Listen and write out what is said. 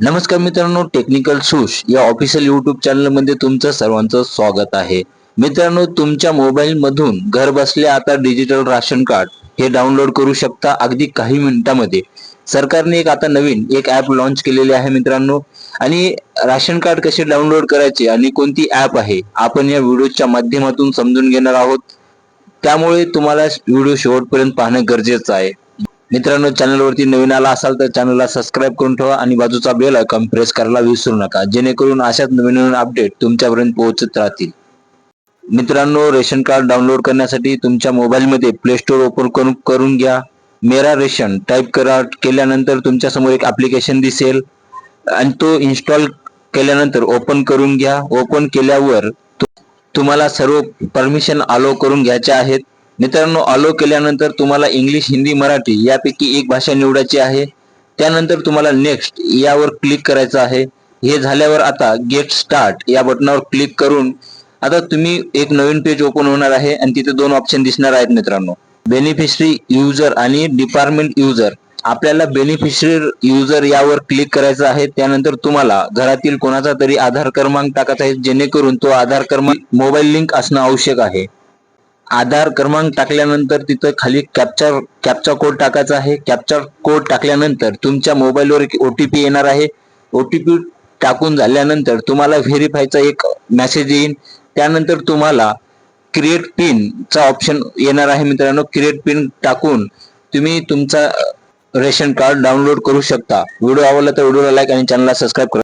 नमस्कार मित्रांनो, टेक्निकल सुश या ऑफिशियल यूट्यूब चॅनलमध्ये तुमचं सर्वांचं स्वागत आहे. मित्रांनो, तुमच्या मोबाईल मधून घर बसल्या आता डिजिटल राशन कार्ड हे डाउनलोड करू शकता अगदी काही मिनिटांमध्ये. सरकारने आता नवीन ॲप लॉन्च केलेले आहे मित्रांनो. आणि राशन कार्ड कसे डाउनलोड करायचे आणि कोणती ॲप आहे आपण या व्हिडिओच्या माध्यमातून समजून घेणार आहोत. त्यामुळे तुम्हाला व्हिडिओ शेवटपर्यंत पाहणं गरजेचं आहे. मित्रांनो, चॅनलवरती नवीन आला असाल तर चॅनलला सबस्क्राईब करून ठेवा आणि बाजूचा बेल आयकॉन प्रेस करायला विसरू नका, जेणेकरून अशाच नवीन नवीन अपडेट तुमच्यापर्यंत पोहोचत राहतील. मित्रांनो, रेशन कार्ड डाउनलोड करण्यासाठी तुमच्या मोबाईलमध्ये प्ले स्टोर ओपन करून घ्या. मेरा रेशन टाईप केल्यानंतर तुमच्या समोर एक ऍप्लिकेशन दिसेल आणि तो इन्स्टॉल केल्यानंतर ओपन करून घ्या. ओपन केल्यावर तुम्हाला सर्व परमिशन अलो करून घ्यायच्या आहेत. मित्रांनो, अलो केल्यानंतर तुम्हाला इंग्लिश, हिंदी, मराठी यापैकी एक भाषा निवडायची आहे. त्यानंतर तुम्हाला नेक्स्ट यावर क्लिक करायचं आहे. हे झाल्यावर आता गेट स्टार्ट या बटनावर क्लिक करून आता तुम्ही एक नवीन पेज ओपन होणार आहे आणि तिथे दोन ऑप्शन दिसणार आहेत मित्रांनो, बेनिफिशरी युजर आणि डिपार्टमेंट युजर. आपल्याला बेनिफिशरी युजर यावर क्लिक करायचं आहे. त्यानंतर तुम्हाला घरातील कोणाचा तरी आधार क्रमांक टाकायचा आहे, जेणेकरून तो आधार क्रमांक मोबाईल लिंक असणं आवश्यक आहे. आधार क्रमांक टाकल्यानंतर तिथं खाली कॅप्चा कोड टाकायचा आहे. कॅप्चा कोड टाकल्यानंतर तुमच्या मोबाईलवर एक ओटीपी येणार आहे. ओटीपी टाकून झाल्यानंतर तुम्हाला व्हेरीफायचा एक मेसेज येईल. त्यानंतर तुम्हाला क्रिएट पिन चा ऑप्शन येणार आहे मित्रांनो. क्रिएट पिन टाकून तुम्ही तुमचा रेशन कार्ड डाउनलोड करू शकता. व्हिडिओ आवडला तर व्हिडिओला लाईक आणि चॅनलला सबस्क्राईब करा.